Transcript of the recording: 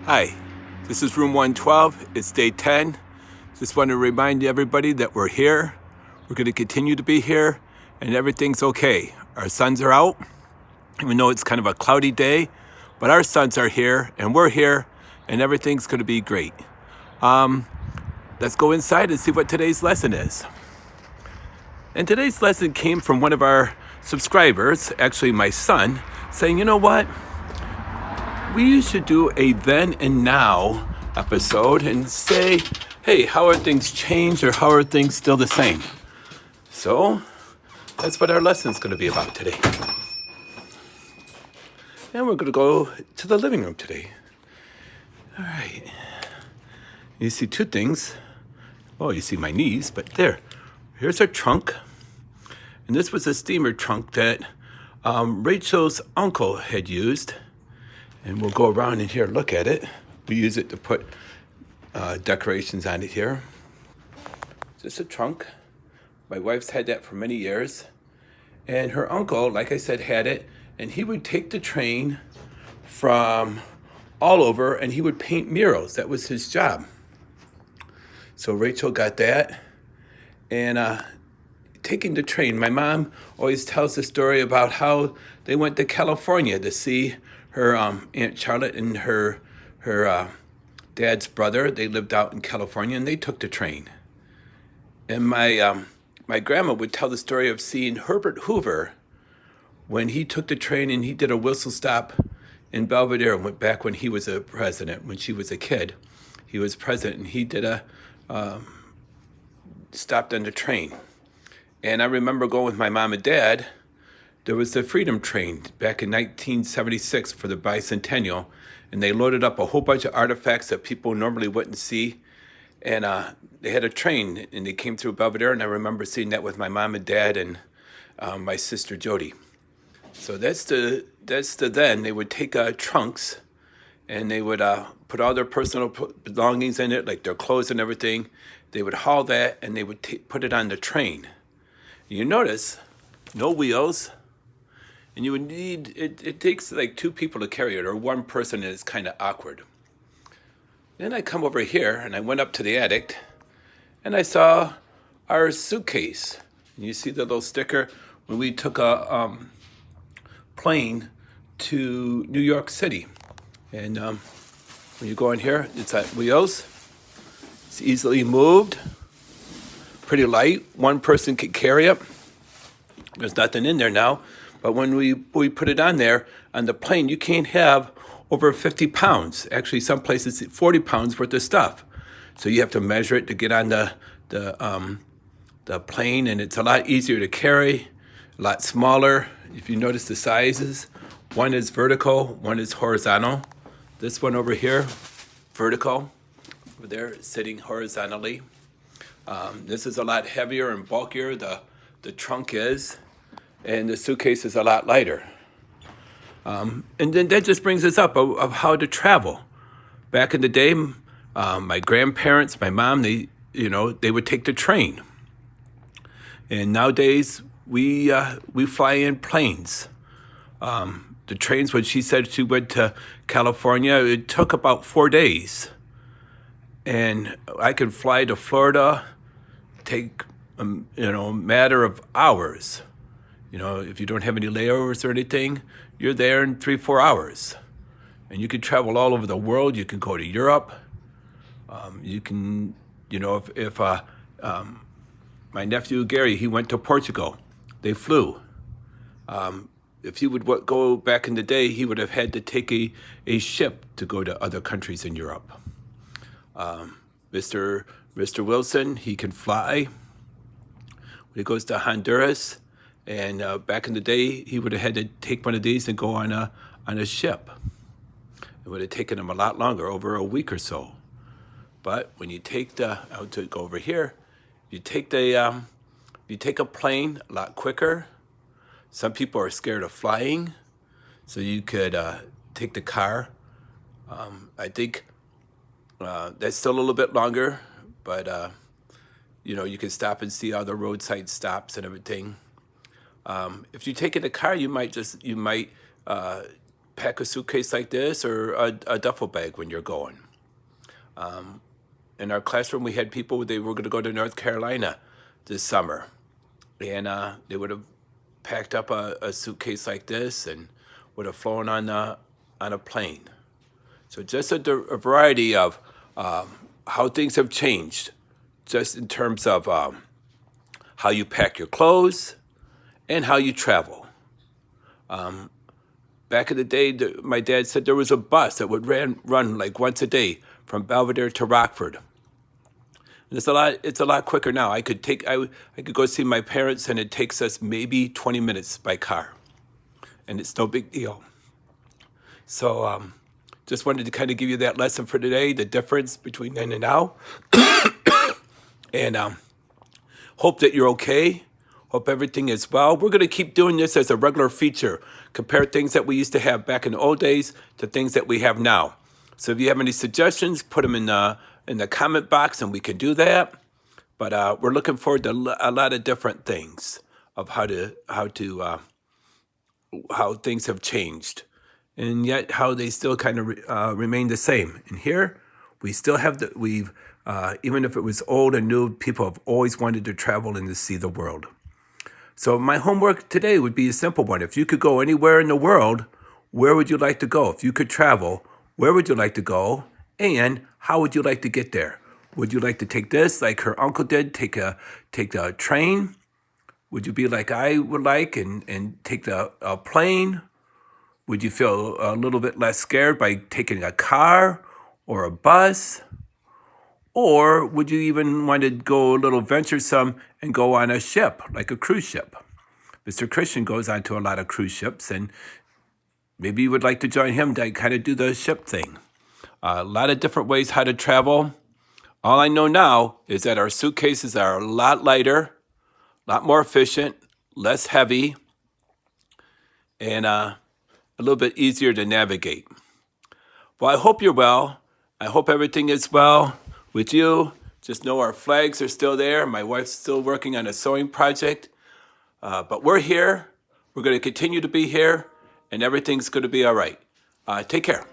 Hi, this is room 112. It's day 10. Just want to remind everybody that we're here. We're going to continue to be here, and everything's okay. Our suns are out, even though it's kind of a cloudy day, but our suns are here, and we're here, and everything's going to be great. Let's go inside and see what today's lesson is. And today's lesson came from one of our subscribers, actually my son, saying, you know what? We should do a then and now episode and say, hey, how are things changed or how are things still the same? So that's what our lesson is going to be about today. And we're going to go to the living room today. All right. You see two things. Well, you see my knees, but there. Here's our trunk. And this was a steamer trunk that Rachel's uncle had used. And we'll go around in here and look at it. We use it to put decorations on it here. Just a trunk. My wife's had that for many years. And her uncle, like I said, had it. And he would take the train from all over and he would paint murals. That was his job. So Rachel got that. And taking the train, my mom always tells the story about how they went to California to see her Aunt Charlotte and her dad's brother. They lived out in California, and they took the train. And my grandma would tell the story of seeing Herbert Hoover when he took the train and he did a whistle stop in Belvedere and went back when he was a president. When she was a kid, he was president, and he did a stopped on the train. And I remember going with my mom and dad. There was the Freedom Train back in 1976 for the bicentennial, and they loaded up a whole bunch of artifacts that people normally wouldn't see. And they had a train, and they came through Belvedere, and I remember seeing that with my mom and dad and my sister Jody. So that's the then. They would take trunks, and they would put all their personal belongings in it, like their clothes and everything. They would haul that, and they would put it on the train. You notice, no wheels. And you would need, it takes like two people to carry it, or one person, and it's kind of awkward. Then I come over here, and I went up to the attic, and I saw our suitcase. And you see the little sticker when we took a plane to New York City. And when you go in here, it's at wheels. It's easily moved, pretty light. One person could carry it. There's nothing in there now. But when we put it on there, on the plane, you can't have over 50 pounds. Actually, some places 40 pounds worth of stuff. So you have to measure it to get on the plane, and it's a lot easier to carry, a lot smaller. If you notice the sizes, one is vertical, one is horizontal. This one over here, vertical, over there, sitting horizontally. This is a lot heavier and bulkier, the trunk is. And the suitcase is a lot lighter. And then that just brings us up of how to travel. Back in the day, my grandparents, my mom, they would take the train. And nowadays, we fly in planes. The trains, when she said she went to California, it took about 4 days. And I could fly to Florida, take a matter of hours. If you don't have any layovers or anything, you're there in 3-4 hours. And you can travel all over the world. You can go to Europe. You can, if my nephew Gary, he went to Portugal. They flew. If he would go back in the day, he would have had to take a ship to go to other countries in Europe. Mr. Wilson, he can fly. When he goes to Honduras, and back in the day, he would have had to take one of these and go on a ship. It would have taken him a lot longer, over a week or so. But when you take I'll go over here, you take a plane a lot quicker. Some people are scared of flying, so you could take the car. I think that's still a little bit longer, but you can stop and see all the roadside stops and everything. If you take in a car, you might pack a suitcase like this or a duffel bag when you're going. In our classroom, we had people, they were going to go to North Carolina this summer. And they would have packed up a suitcase like this and would have flown on a plane. So just a variety of how things have changed, just in terms of how you pack your clothes and how you travel. Back in the day, my dad said there was a bus that would run like once a day from Belvedere to Rockford. And it's a lot quicker now. I could go see my parents, and it takes us maybe 20 minutes by car, and it's no big deal. So just wanted to kind of give you that lesson for today, the difference between then and now. And hope that you're okay. Hope everything is well. We're going to keep doing this as a regular feature. Compare things that we used to have back in the old days to things that we have now. So if you have any suggestions, put them in the comment box, and we can do that. But we're looking forward to a lot of different things of how things have changed, and yet how they still kind of remain the same. And here we still have even if it was old and new, people have always wanted to travel and to see the world. So my homework today would be a simple one. If you could go anywhere in the world, where would you like to go? If you could travel, where would you like to go? And how would you like to get there? Would you like to take this, like her uncle did, take the train? Would you be like I would like and take a plane? Would you feel a little bit less scared by taking a car or a bus? Or would you even want to go a little venturesome and go on a ship, like a cruise ship? Mr. Christian goes on to a lot of cruise ships, and maybe you would like to join him to kind of do the ship thing. A lot of different ways how to travel. All I know now is that our suitcases are a lot lighter, a lot more efficient, less heavy, and a little bit easier to navigate. Well, I hope you're well. I hope everything is well with you. Just know our flags are still there. My wife's still working on a sewing project. But we're here. We're going to continue to be here, and everything's going to be all right. Take care.